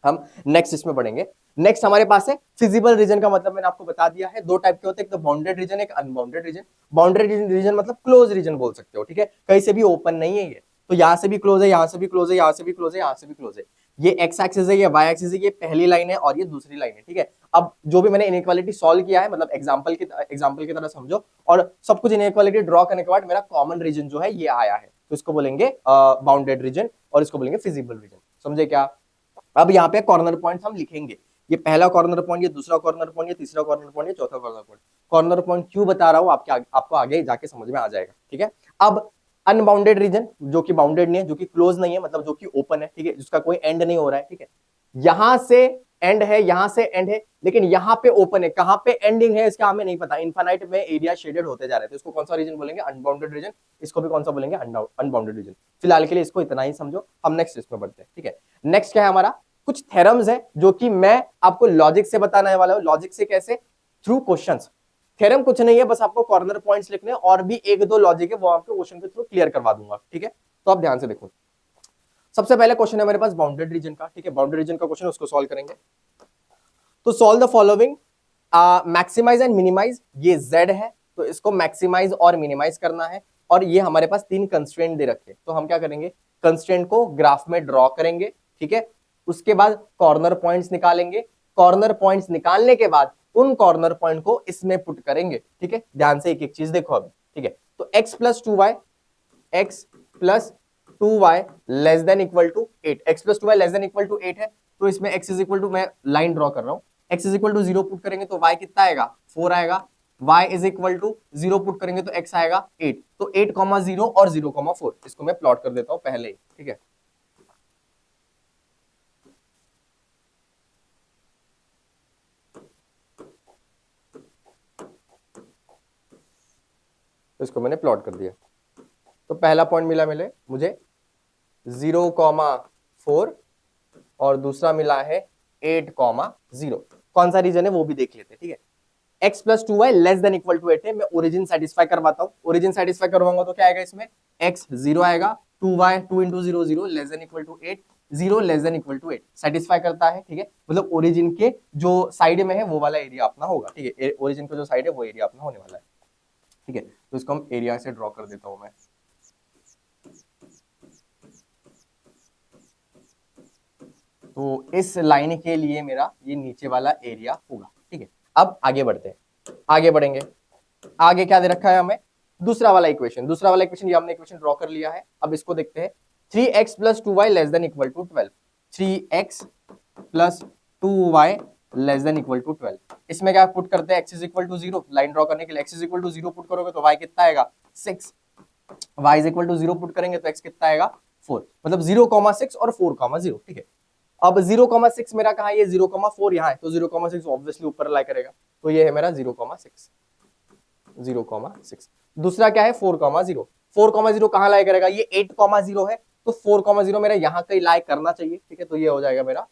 हम नेक्स्ट इसमें बढ़ेंगे। नेक्स्ट हमारे पास है फिजिबल रीजन का मतलब मैंने आपको बता दिया है, दो टाइप के होते हैं, एक तो बाउंडेड रीजन, एक अनबाउंडेड रीजन। बाउंडेड रीजन मतलब क्लोज रीजन बोल सकते हो, ठीक है, कहीं से भी ओपन नहीं है ये, तो यहां से भी क्लोज है, यहां से भी क्लोज है, यहां से भी क्लोज है, यहां से भी क्लोज है। ये एक्स एक्सिस है, ये वाई एक्सिस है, ये पहली लाइन है और ये दूसरी लाइन है, ठीक है। अब जो भी मैंने इनइक्वालिटी सॉल्व किया है, मतलब एग्जांपल की तरह समझो, और सब कुछ इनइक्वालिटी ड्रॉ करने के बाद मेरा कॉमन रीजन जो है ये आया है, तो इसको बोलेंगे बाउंडेड रीजन और इसको बोलेंगे फिजिबल रीजन, समझे क्या। अब यहाँ पे कॉर्नर पॉइंट हम लिखेंगे, ये पहला कॉर्नर पॉइंट, ये दूसरा कॉर्नर पॉइंट, ये तीसरा कॉर्नर पॉइंट, ये चौथा कॉर्नर पॉइंट। कॉर्नर पॉइंट क्यों बता रहा हूं आपको आगे जाके समझ में आ जाएगा, ठीक है। अब अनबाउंडेड रीजन जो कि बाउंडेड नहीं है, जो कि क्लोज नहीं है, मतलब जो कि ओपन है, ठीक है, जिसका कोई एंड नहीं हो रहा है, ठीक है। यहां से एंड है, यहां से एंड है, लेकिन यहां पे ओपन है, कहां पे एंडिंग है इसका हमें नहीं पता, इनफाइनाइट में एरिया शेडेड होते जा रहे थे, इसको कौन सा रीजन बोलेंगे, अनबाउंडेड रीजन। इसको भी कौन सा बोलेंगे, अनबाउंडेड रीजन। फिलहाल के लिए इसको इतना ही समझो, हम नेक्स्ट इसमें बढ़ते हैं, ठीक है। नेक्स्ट क्या है हमारा, कुछ थ्योरम्स है जो कि मैं आपको लॉजिक से बताने वाला हूं। लॉजिक से कैसे, थ्रू क्वेश्चंस। थ्योरम कुछ नहीं है, बस आपको कॉर्नर पॉइंट्स लिखने, और भी एक दो लॉजिक है वो आपको क्वेश्चन के थ्रू क्लियर करवा दूंगा, ठीक है। तो आप ध्यान से देखो, सबसे पहले क्वेश्चन है मेरे पास बाउंडेड रीजन का, ठीक है। बाउंडेड रीजन का क्वेश्चन, उसको सॉल्व करेंगे। तो solve the following, maximise and minimise, ये z है, तो इसको मैक्सिमाइज और मिनिमाइज करना है, और ये हमारे पास तीन कंस्ट्रेंट दे रखे, तो हम क्या करेंगे, कंस्ट्रेंट को ग्राफ में ड्रॉ करेंगे, ठीक है। उसके बाद कॉर्नर पॉइंट्स निकालेंगे, कॉर्नर पॉइंट्स निकालने के बाद उन कॉर्नर पॉइंट को इसमें पुट करेंगे, ठीक है। ध्यान से एक एक चीज देखो अभी, ठीक है। तो x + 2y, x + 2y less than equal to 8, x + 2y less than equal to 8 है, तो इसमें x इज इक्वल टू, मैं लाइन ड्रॉ कर रहा हूं, x is equal to 0 put करेंगे तो y कितना आएगा, 4 आएगा। y is equal to 0 put करेंगे तो x आएगा 8, तो 8,0 और 0,4, इसको मैं प्लॉट कर देता हूं पहले ही, ठीक है। तो इसको मैंने प्लॉट कर दिया, तो पहला पॉइंट मिला मुझे 0,4 और दूसरा मिला है 8,0। कौन सा रीजन है वो भी देख लेते हैं, ठीक है। x + 2y less than equal to 8 है, मैं ओरिजिन सेटिस्फाई करवाता हूं, ओरिजिन सेटिस्फाई करवाऊंगा तो क्या आएगा इसमें, x 0 आएगा, 2y 2 × 0 0 less than equal to 8, 0 less than equal to 8 satisfy करता है, ठीक है। मतलब ओरिजिन के जो साइड में है वो वाला एरिया अपना होगा, ठीक है। ओरिजिन का जो साइड है वो एरिया अपना होने वाला है, ठीक है। तो इसको हम एरिया से ड्रॉ कर देता हूं मैं, तो इस लाइन के लिए मेरा ये नीचे वाला एरिया होगा। ठीक है, अब आगे बढ़ते हैं, आगे बढ़ेंगे। आगे क्या दे रखा है हमें, दूसरा वाला इक्वेशन, दूसरा वाला इक्वेशन ये हमने इक्वेशन ड्रॉ कर लिया है। अब इसको देखते हैं, 3x + 2y <= 12, 3x + 2y <= 12। इसमें क्या पुट करते हैं, x = 0, लाइन ड्रॉ करने के लिए x = 0 पुट करोगे तो y कितना आएगा 6, y = 0 पुट करेंगे तो x कितना आएगा 4, मतलब 0,6 और 4,0। ठीक है, अब 0,6 मेरा कहा, ये 0,4 यहाँ है, तो 0,6 ऑब्वियसली ऊपर लाई करेगा, तो ये है मेरा 0,6, 0,6। दूसरा क्या है 4,0, 4,0 कहाँ लाई करेगा, ये 8,0 है, तो 4,0 मेरा यहाँ कहीं लाई करना चाहिए। ठीक है, तो ये हो जाएगा मेरा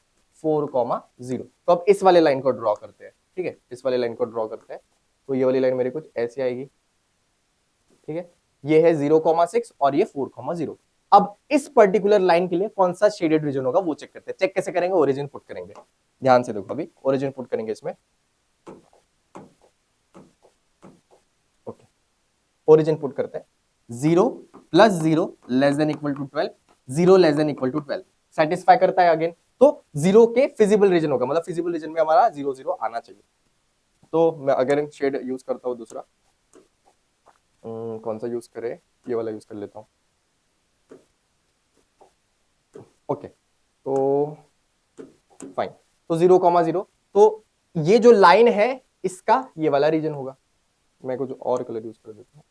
4,0। तो अब इस वाले लाइन को ड्रॉ करते हैं। ठीक है, इस वाले लाइन को ड्रॉ करते हैं, तो ये वाली लाइन मेरी कुछ ऐसी आएगी। ठीक है, ये है 0,6 और ये 4,0। अब इस पर्टिकुलर लाइन के लिए कौन सा शेडेड रीजन होगा वो चेक करते हैं। चेक कैसे करेंगे, ओरिजिन पुट करेंगे, ध्यान से देखो, अभी ओरिजिन पुट करेंगे इसमें। ओके, ओरिजिन पुट करते हैं, 0 + 0 <= 12, 0 <= 12 सेटिस्फाई करता है अगेन, तो 0 के फिजिबल रीजन होगा, मतलब फिजिबल रीजन में हमारा 0 0 आना चाहिए। तो मैं अगर शेड यूज करता हूं दूसरा, कौन सा यूज करे, ये वाला यूज कर लेता हूं। ओके, तो फाइन, तो 0,0, तो ये जो लाइन है इसका ये वाला रीजन होगा। मैं कुछ और कलर यूज कर देता हूं।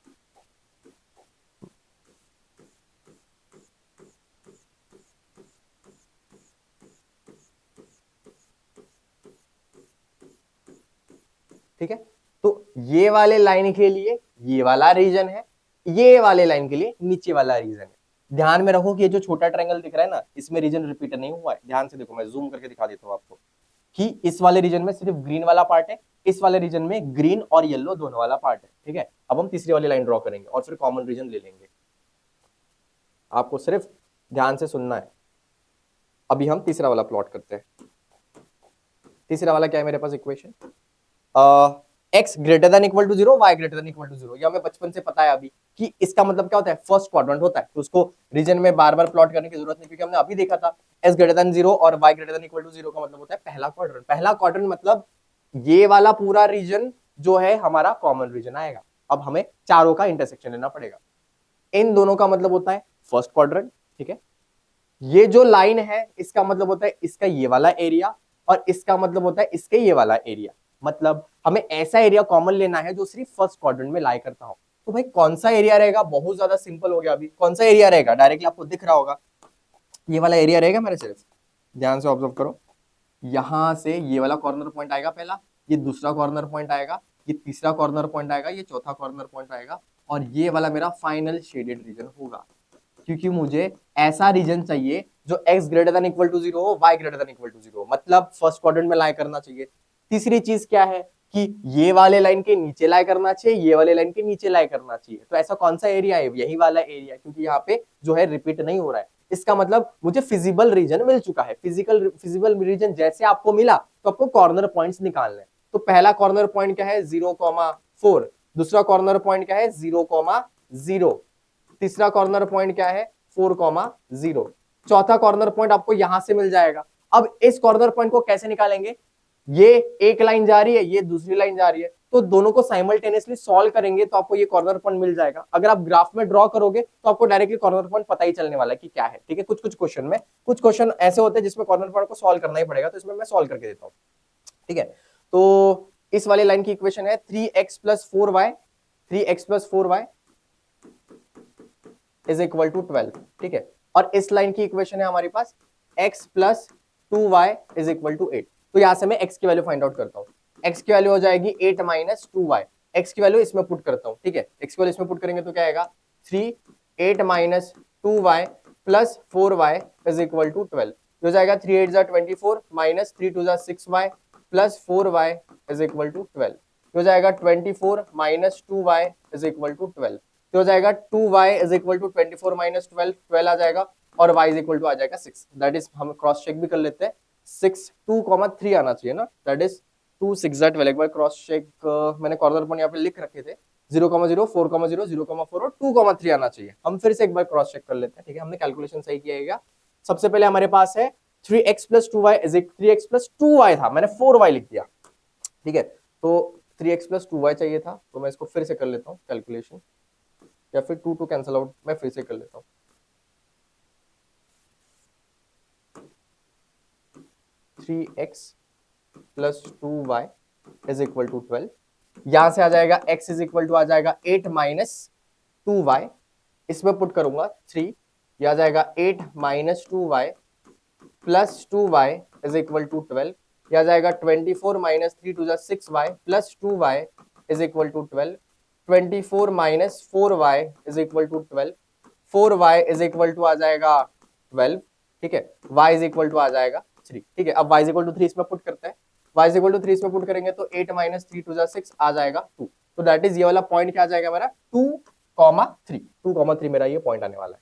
ठीक है, तो ये वाले लाइन के लिए ये वाला रीजन है, ये वाले लाइन के लिए नीचे वाला रीजन है। ध्यान में रखो कि ये जो छोटा ट्रायंगल दिख रहा है ना, इसमें रीजन रिपीट नहीं हुआ है। ध्यान से देखो, मैं जूम करके दिखा देता हूं आपको कि इस वाले रीजन में सिर्फ ग्रीन वाला पार्ट है, इस वाले रीजन में ग्रीन और येलो दोनों वाला पार्ट है। ठीक है, अब हम तीसरी वाली लाइन ड्रॉ करेंगे और फिर कॉमन रीजन ले लेंगे। आपको सिर्फ ध्यान से सुनना है। अभी हम तीसरा वाला प्लॉट करते हैं। तीसरा वाला क्या है मेरे पास इक्वेशन, x > 0, y > 0। ये हमें बचपन से पता है अभी कि इसका मतलब क्या होता है, फर्स्ट क्वाड्रेंट होता है, तो उसको रीजन में बार बार प्लॉट करने की जरूरत नहीं, क्योंकि हमने अभी देखा था x > 0 और y > 0 का मतलब होता है पहला क्वाड्रेंट। पहला क्वाड्रेंट मतलब ये वाला पूरा रीजन जो है हमारा कॉमन रीजन आएगा। अब हमें चारों का इंटरसेक्शन लेना पड़ेगा, इन दोनों का मतलब होता है फर्स्ट क्वाड्रेंट। ठीक है, ये जो लाइन है इसका मतलब होता है इसका ये वाला एरिया, और इसका मतलब होता है इसके ये वाला एरिया। मतलब हमें ऐसा एरिया कॉमन लेना है जो सिर्फ फर्स्ट क्वाड्रेंट में लाई करता हो। तो भाई कौन सा एरिया रहेगा, बहुत ज्यादा सिंपल हो गया। अभी कौन सा एरिया रहेगा, डायरेक्टली आपको दिख रहा होगा, ये वाला एरिया रहेगा मेरे। सिर्फ ध्यान से ऑब्जर्व करो, यहां से ये वाला कॉर्नर पॉइंट आएगा पहला, ये दूसरा कॉर्नर पॉइंट आएगा, ये तीसरा कॉर्नर पॉइंट आएगा, ये चौथा कॉर्नर पॉइंट आएगा, और ये वाला मेरा फाइनल शेडेड रीजन होगा। क्योंकि मुझे ऐसा रीजन चाहिए जो x > 0 हो, y > 0, मतलब फर्स्ट क्वाड्रेंट में लाई करना चाहिए। तीसरी चीज क्या है कि ये वाले लाइन के नीचे लाई करना चाहिए, ये वाले लाइन के नीचे लाई करना चाहिए। तो ऐसा कौन सा एरिया है, यही वाला एरिया, क्योंकि यहाँ पे जो है रिपीट नहीं हो रहा है। इसका मतलब मुझे फिजिबल रीजन मिल चुका है। फिजिबल रीजन जैसे आपको मिला तो आपको कॉर्नर पॉइंट्स निकालने हैं। तो पहला कॉर्नर पॉइंट क्या है 0,4, दूसरा कॉर्नर पॉइंट क्या है 0,0, तीसरा कॉर्नर पॉइंट क्या है 4,0, चौथा कॉर्नर पॉइंट आपको यहां से मिल जाएगा। अब इस कॉर्नर पॉइंट को कैसे निकालेंगे, ये एक लाइन जा रही है, ये दूसरी लाइन जा रही है, तो दोनों को साइमल्टेनियसली सॉल्व करेंगे तो आपको ये कॉर्नर पॉइंट मिल जाएगा। अगर आप ग्राफ में ड्रॉ करोगे तो आपको डायरेक्टली कॉर्नर पॉइंट पता ही चलने वाला है कि क्या है। ठीक है, कुछ कुछ क्वेश्चन में, कुछ क्वेश्चन ऐसे होते हैं जिसमें कॉर्नर पॉइंट को सॉल्व करना ही पड़ेगा, तो इसमें मैं सॉल्व करके देता हूं। ठीक है, तो इस वाले लाइन की इक्वेशन है 3x + 4y, 3x + 4y = 12। ठीक है, और इस लाइन की इक्वेशन है हमारे पास x + 2y = 8। तो यहां से मैं x की वैल्यू फाइंड आउट करता हूं। x की वैल्यू हो जाएगी 8 - 2y, x की वैल्यू इसमें पुट करता हूं। ठीक है, x की वैल्यू इसमें पुट करेंगे तो क्या आएगा 3, 8 - 2y + 4y = 12। हो जाएगा 3 8 = 24 - 3 2 = 6y + 4y = 12। हो जाएगा 24 - 2y = 12। तो हो जाएगा 2y = 24 - 12, 12 आ जाएगा, और y = आ जाएगा 6। दैट इज, हम क्रॉस चेक भी कर लेते हैं, 6 2,3 आना चाहिए ना, दैट इज 2 6 12। एक बार क्रॉस चेक, मैंने कॉर्नर पॉइंट यहाँ पे लिख रखे थे 0,0 4,0 0,4 और 2,3 आना चाहिए। हम फिर से एक बार क्रॉस चेक कर लेते हैं। ठीक है, हमने कैलकुलेशन सही किया है। सबसे पहले हमारे पास है 3x plus 2y is 3x plus 2y था, मैंने 4y लिख दिया, ठीक है। तो 3x प्लस 2y चाहिए था, तो मैं इसको फिर से कर लेता हूँ कैलकुलेशन, या फिर 2 कैंसिल आउट, मैं फिर से कर लेता हूँ। 3x plus 2y is equal to 12, यहां से आ जाएगा x इज इक्वल टू आ जाएगा 8 माइनस 2y, इसमें पुट करूंगा 3, यह आ जाएगा 8 minus 2y plus 2y is equal to 12, यह आ जाएगा 24 minus 3 to 6y plus 2y is equal to 12, 24 minus 4y is equal to 12, 4y is equal to आ जाएगा 12, ठीक है। y इज इक्वल टू आ जाएगा 3, ठीक है। अब y इज इक्वल टू 3 इसमें पुट करते हैं, y इज इक्वल टू 3 इसमें पुट करेंगे तो 8 माइनस 3 टू 6 आ जाएगा 2, तो दैट इज ये वाला पॉइंट क्या आ जाएगा मेरा 2,3, 2,3 मेरा ये पॉइंट आने वाला है,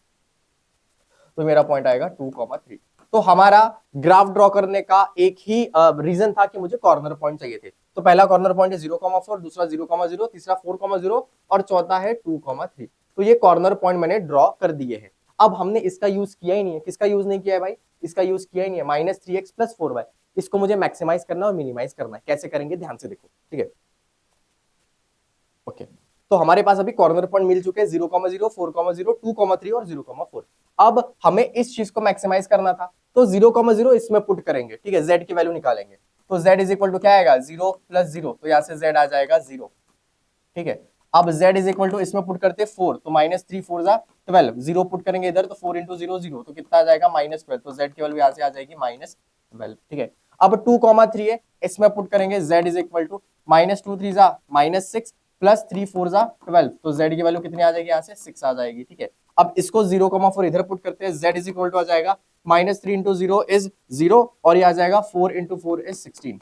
तो मेरा पॉइंट आएगा 2,3। तो हमारा ग्राफ ड्रॉ करने का एक ही रीजन था कि मुझे कॉर्नर पॉइंट चाहिए थे, तो पहला कॉर्नर पॉइंट है 0,4, दूसरा 0,0, तीसरा 4,0 और चौथा है 2,3, तो ये कॉर्नर पॉइंट मैंने ड्रॉ कर दिए हैं। अब हमने इसका यूज किया ही नहीं है, किसका यूज नहीं किया है भाई, इसका यूज किया ही नहीं है, माइनस 3x प्लस 4y, इसको मुझे मैक्सिमाइज करना और मिनिमाइज करना है, कैसे करेंगे ध्यान से देखो, ठीक है। ओके, तो हमारे पास अभी कॉर्नर पॉइंट मिल चुके हैं 0,0, 4,0, 2,3 और 0,4। अब हमें इस चीज को मैक्सिमाइज करना था, तो 0,0 इसमें पुट करेंगे, ठीक है, z की वैल्यू निकालेंगे, तो z इज इक्वल टू क्या आएगा 0 प्लस 0, तो यहां से z आ जाएगा 0, ठीक है। अब z इज इक्वल टू इसमें पुट करते 4, तो माइनस 3 4 जा 12, 0 पुट करेंगे इधर तो 4 इंटू 0 0, तो कितना आ जाएगा -12, तो z की वैल्यू यहां से आ जाएगी -12, ठीक है। अब 2,3 है, इसमें पुट करेंगे z इज इक्वल टू -2 3 जा -6 प्लस 3 4 जा 12, तो z की वैल्यू कितनी आ जाएगी यहाँ से 6 आ जाएगी, ठीक है। अब इसको 0,4 इधर पुट करते हैं, z इज इक्वल टू आ जाएगा -3 इंटू 0 इज 0, और ये आ जाएगा 4 इंटू 4 इज 16,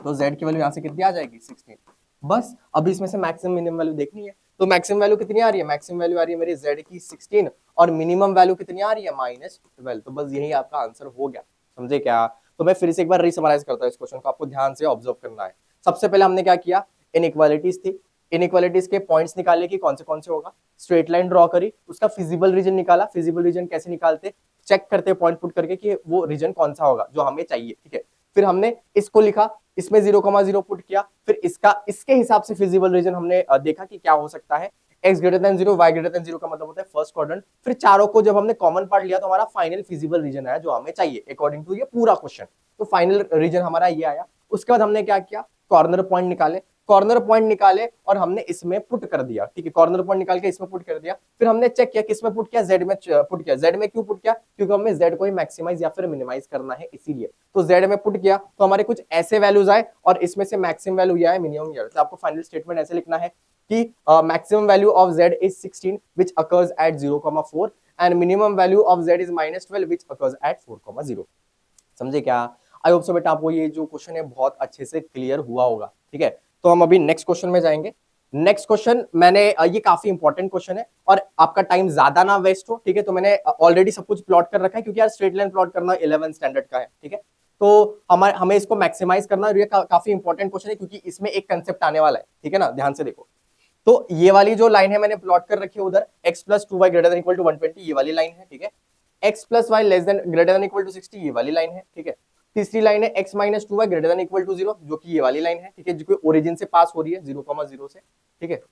तो z की वैल्यू यहाँ से कितनी आ जाएगी 16। बस अब इसमें से मैक्सिमम मिनिमम वैल्यू देखनी है, तो मैक्सिमम वैल्यू कितनी आ रही है, मैक्सिमम वैल्यू आ रही है मेरी z की 16 और मिनिमम वैल्यू कितनी आ रही है -12, तो बस यही आपका आंसर हो गया, समझे क्या। तो मैं फिर से एक बार रीसमराइज करता हूँ इस क्वेश्चन को, आपको ध्यान से ऑब्जर्व करना है। सबसे पहले हमने क्या किया, इनइक्वालिटीज थी, इनइक्वालिटीज के पॉइंट्स निकाले कि कौन से होगा, स्ट्रेट लाइन ड्रॉ करी, उसका फिजिबल रीजन निकाला, फिजिबल रीजन कैसे निकालते, चेक करते पॉइंट पुट करके कि वो रीजन कौन सा होगा जो हमें चाहिए, ठीक है। फिर हमने इसको लिखा, इसमें 0,0 पुट किया, फिर इसके हिसाब से फिजिबल रीजन हमने देखा कि क्या हो सकता है, x greater than 0, y greater than 0 का मतलब होता है फर्स्ट क्वाड्रेंट। फिर चारों को जब हमने कॉमन पार्ट लिया तो हमारा फाइनल फिजिबल रीजन आया जो हमें चाहिए अकॉर्डिंग टू ये पूरा क्वेश्चन, तो फाइनल रीजन हमारा ये आया। उसके बाद हमने क्या किया, कॉर्नर पॉइंट निकाले, कॉर्नर पॉइंट निकाले और हमने इसमें पुट कर दिया, ठीक है, कॉर्नर पॉइंट निकाल के इसमें पुट कर दिया। फिर हमने चेक किया किसमें पुट किया, z में पुट किया। z में क्यों पुट किया, क्योंकि हमें z को ही मैक्सिमाइज या फिर मिनिमाइज करना है इसीलिए, तो z में पुट किया तो हमारे कुछ ऐसे वैल्यूज आए और इसमें से मैक्सिमम वैल्यू ये आए, मिनिमम ये। तो आपको फाइनल स्टेटमेंट ऐसे लिखना है कि maximum value of z is 16 which occurs at 0,4 and minimum value of z is -12 which occurs at 4,0। समझे क्या, आई होप सो बेटा आपको ये जो क्वेश्चन है बहुत अच्छे से क्लियर हुआ होगा, ठीक है। तो हम अभी नेक्स्ट क्वेश्चन में जाएंगे। नेक्स्ट क्वेश्चन मैंने ये काफी इंपॉर्टेंट क्वेश्चन है और आपका टाइम ज्यादा ना वेस्ट हो, ठीक है, तो मैंने ऑलरेडी सब कुछ प्लॉट कर रखा है क्योंकि यार स्ट्रेट लाइन प्लॉट करना 11th स्टैंडर्ड का है, ठीक है। तो हमें इसको मैक्सिमाइज करना है, ये काफी इंपॉर्टेंट क्वेश्चन है क्योंकि इसमें एक कंसेप्ट आने वाला है, ठीक है ना, ध्यान से देखो। तो ये वाली जो लाइन है मैंने प्लॉट कर रखी है उधर, x plus 2y greater than equal to 120, ये वाली लाइन है, ठीक है। x plus y less than greater than equal to 60, ये वाली लाइन है, ठीक है। तीसरी लाइन है x minus 2y greater than equal to 0, जो कि ये वाली लाइन है, ठीक है, जो कि ओरिजिन से पास हो रही है 0,0 से, ठीक है।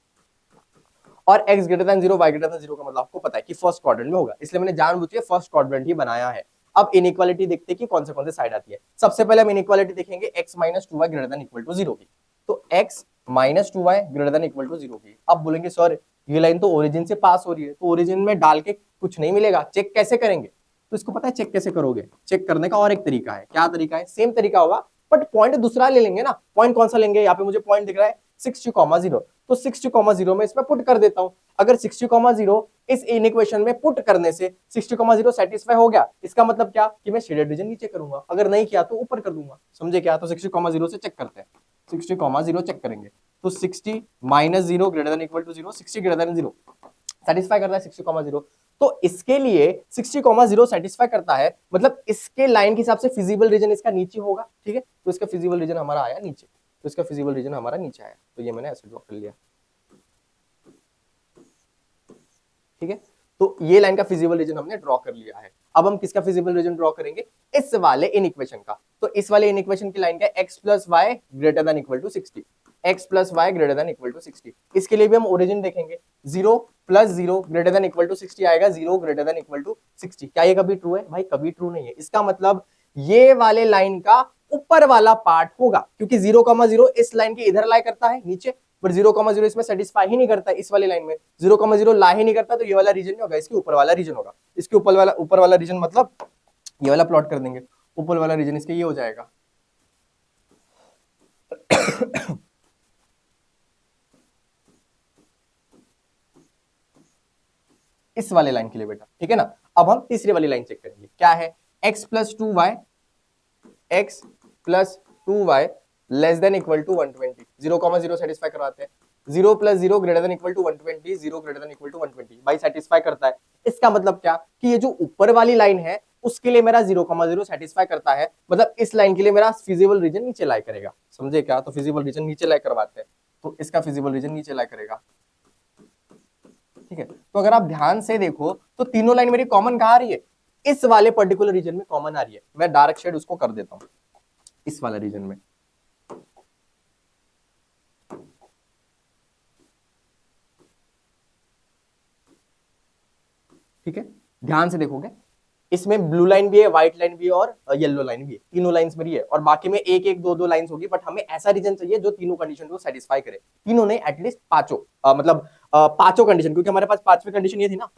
और x greater than 0, y greater than 0 का मतलब आपको पता है कि फर्स्ट क्वाड्रेंट में होगा, इसलिए मैंने जानबूझ के फर्स्ट क्वाड्रेंट ही बनाया है। अब इनइक्वालिटी देखते हैं कि कौन से साइड आती है। सबसे पहले हम इनइक्वालिटी देखेंगे x minus 2y greater than equal to 0 की, तो x minus 2y greater than equal to 0 की। अब बोलेंगे सर ये लाइन तो ओरिजिन से पास हो रही है, तो ओरिजिन में डाल के कुछ नहीं मिलेगा, चेक कैसे करेंगे, तो इसको पता है चेक कैसे करोगे, चेक करने का और एक तरीका है। क्या तरीका है, सेम तरीका होगा बट पॉइंट दूसरा ले लेंगे ना। पॉइंट कौन सा लेंगे, यहाँ पे मुझे पॉइंट दिख रहा है 60,0, तो 60,0 में इसमें पुट कर देता हूं। अगर 60,0 इस इक्वेशन में पुट करने से 60,0 सेटिस्फाई हो गया, इसका मतलब क्या कि मैं शेडेड रीजन नीचे करूंगा, अगर नहीं किया तो ऊपर कर दूंगा, समझे क्या। तो 60,0 से चेक करते हैं, 60,0 चेक करेंगे, तो 60 minus 0 greater than equal to 0, 60 greater than 0 satisfy करता है 60,0, तो इसके लिए 60,0 सेटिस्फाई करता है, मतलब इसके लाइन के हिसाब से फिजिबल रीजन इसका नीचे होगा, ठीक है। तो इसका फिजिबल रीजन हमारा आया नीचे, तो इसका फिजिबल रीजन हमारा नीचे आया, तो ये मैंने ऐसे ड्रॉ कर लिया, ठीक है। तो ये लाइन का फिजिबल रीजन हमने ड्रॉ कर लिया है। अब हम किसका फिजिबल रीजन ड्रॉ करेंगे, इस वाले इन इक्वेशन का। तो इस वाले इन इक्वेशन की लाइन का x plus y greater than equal to 60, x plus y greater than equal to 60। इसके लिए भी हम ओरिजिन देखेंगे, 0 plus 0 greater than equal to 60 आएगा, 0 ग्रेटर देन इक्वल टू 60। क्या ये कभी ट्रू है भाई? कभी ट्रू नहीं है। इसका मतलब ये वाले लाइन का ऊपर वाला पार्ट होगा, क्योंकि 0,0 इस लाइन के इधर लाई करता है नीचे, पर 0,0 इसमें सेटिस्फाई ही नहीं करता है। इस वाली लाइन में 0,0 ला ही नहीं करता, तो ये वाला रीजन नहीं होगा, इसके ऊपर वाला रीजन होगा। इसके ऊपर वाला रीजन मतलब ये वाला प्लॉट कर देंगे, ऊपर वाला रीजन इसके ये हो जाएगा। इस वाले लाइन के लिए बेटा, ठीक है ना। अब हम तीसरी वाली लाइन चेक करेंगे, क्या है, x plus 2y, x plus 2y less than equal to 120, 0,0 satisfy करवाते हैं। 0 plus 0 greater than equal to 120, 0 greater than equal to 120, भाई सेटिस्फाई करता है। इसका मतलब क्या, कि ये जो ऊपर वाली लाइन है उसके लिए मेरा 0,0 सेटिस्फाई करता है, मतलब इस लाइन के लिए मेरा फिजिबल रीजन नीचे लाई करेगा, समझे क्या। तो फिजिबल रीजन नीचे लाई करवाते हैं, तो इसका फिजिबल रीजन नीचे लाई करेगा, ठीक है। तो अगर आप ध्यान से देखो तो तीनों लाइन मेरी कॉमन कहां आ रही है, इस वाले पर्टिकुलर रीजन में कॉमन आ रही है। मैं डार्क शेड उसको कर देता हूं, इस वाला रीजन में, ठीक है। ध्यान से देखोगे इसमें ब्लू लाइन भी है, व्हाइट लाइन भी है और येलो लाइन भी है, तीनों लाइंस मेरी है। और बाकी में एक एक दो दो लाइंस होगी, बट हमें ऐसा रीजन चाहिए जो तीनों कंडीशन को सेटिस्फाई करे, तीनों नहीं एटलीस्ट पांचों, मतलब पांचों कंडीशन, क्योंकि हमारे पास पांचवी कंडीशन ये थी ना,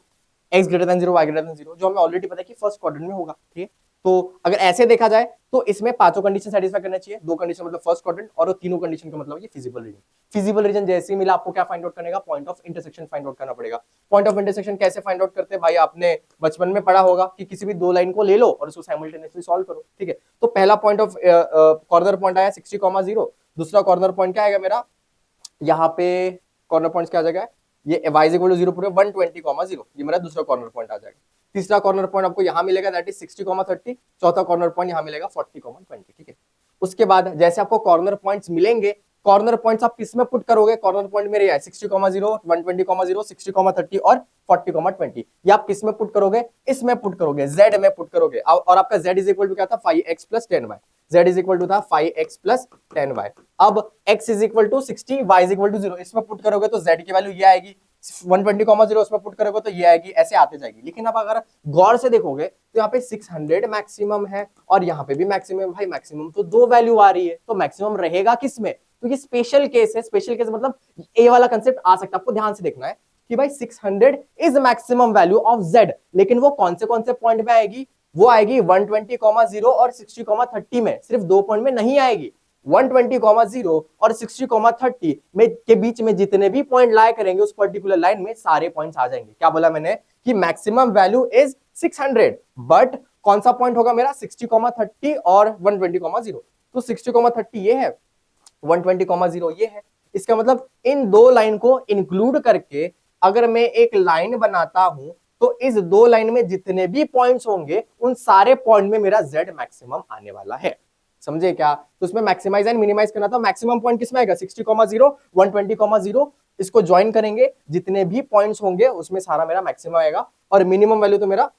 x greater than 0 y greater than 0, जो हमें ऑलरेडी पता है कि फर्स्ट क्वाड्रेंट में होगा, ठीक है। तो अगर ऐसे देखा जाए तो इसमें पांचों कंडीशन सेटिस्फाई करना चाहिए, दो कंडीशन मतलब फर्स्ट क्वाड्रेंट, और तीनों कंडीशन का मतलब ये फिजिबल रीजन। फिजिबल रीजन जैसे ही मिला, आपको क्या फाइंड आउट करने का, point of intersection find out करना पड़ेगा। पॉइंट ऑफ इंटरसेक्शन कैसे फाइंड आउट करते हैं भाई, आपने बचपन में पढ़ा होगा कि किसी भी दो लाइन को ले लो और उसको साइमल्टेनियसली सॉल्व करो, ठीक है। तो पहला पॉइंट ऑफ कॉर्नर पॉइंट आया 60,0, दूसरा कॉर्नर पॉइंट क्या आएगा मेरा, यहाँ पे कॉर्नर पॉइंट क्या आ जाएगा, ये y इक्वल टू 0 पूरे 120,0, ये मेरा दूसरा कॉर्नर पॉइंट आ जाएगा। तीसरा कॉर्नर पॉइंट आपको यहाँ मिलेगा, दैट इज 60,30, चौथा कॉर्नर पॉइंट यहाँ मिलेगा 40,20, ठीक है। उसके बाद जैसे आपको कॉर्नर पॉइंट्स मिलेंगे, कॉर्नर पॉइंट्स आप किस में पुट करोगे, कॉर्नर पॉइंट मेरे है 60,0, 120,0, 60,30 और 40,20, ये आप किस में पुट करोगे, इसमें पुट करोगे, z में पुट करोगे। और आपका z इज इक्वल टू क्या था, 5x plus 10y, z is equal to था 5x प्लस 10y। अब x is equal to 60, y is equal to 0, इसमें पुट करोगे तो z की वैल्यू ये आएगी, 120,0 उसमें पुट करोगे तो ये आएगी, ऐसे आते जाएगी। लेकिन अब अगर गौर से देखोगे तो यहाँ पे 600 मैक्सिमम है और यहाँ पे भी मैक्सिमम, भाई मैक्सिमम तो दो वैल्यू आ रही है, तो मैक्सिमम रहेगा किसमें, तो ये स्पेशल केस है। स्पेशल केस मतलब ए वाला कंसेप्ट आ सकता है, आपको ध्यान से देखना है कि भाई 600 is maximum value of z, लेकिन वो कौन से पॉइंट में आएगी, वो आएगी 120,0 और 60,30 में, सिर्फ दो पॉइंट में नहीं आएगी। 120,0 और 60,30 में के बीच में जितने भी पॉइंट लाया करेंगे उस पर्टिकुलर लाइन में सारे पॉइंट्स आ जाएंगे। क्या बोला मैंने कि मैक्सिमम वैल्यू इज 600, बट कौन सा पॉइंट होगा मेरा, 60,30 और 120,0। तो 60,30 ये है, 120,0 ये है। इसका मतलब इन दो लाइन को इंक्लूड करके अगर मैं एक लाइन बनाता हूं तो इस दो लाइन में जितने भी पॉइंट्स होंगे उन सारे पॉइंट में मेरा z मैक्सिमम आने वाला है, समझे क्या। तो उसमें मैक्सिमाइज एंड मिनिमाइज करना था, मैक्सिमम पॉइंट किसमें आएगा, 60,0, 120,0, इसको ज्वाइन करेंगे, जितने भी पॉइंट्स होंगे उसमें सारा मेरा मैक्सिमम आएगा, और मिनिमम वैल्यू तो मेरा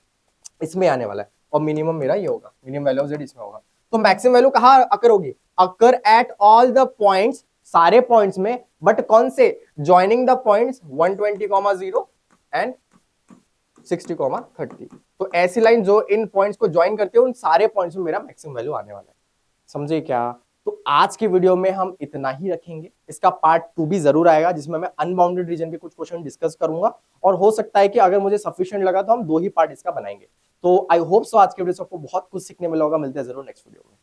इसमें आने वाला है, और मिनिमम मेरा ये होगा, मिनिमम वैल्यू ऑफ z इसमें होगा। तो मैक्सिमम वैल्यू कहां अकर होगी, occur at all the points, सारे पॉइंट्स में, बट कौन से, ज्वाइनिंग द पॉइंट्स 120,0 एंड 60,30। तो ऐसी लाइन जो इन पॉइंट्स को ज्वाइन करते हैं उन सारे पॉइंट्स में मेरा मैक्सिमम वैल्यू आने वाला है, समझे क्या। तो आज की वीडियो में हम इतना ही रखेंगे, इसका पार्ट 2 भी जरूर आएगा जिसमें मैं अनबाउंडेड रीजन के कुछ क्वेश्चन डिस्कस करूंगा, और हो सकता है कि अगर मुझे सफिशिएंट लगा तो हम 2 ही पार्ट इसका बनाएंगे। तो आई होप सो आज के वीडियो से आपको बहुत कुछ सीखने मिला होगा। मिलते हैं जरूर नेक्स्ट वीडियो में।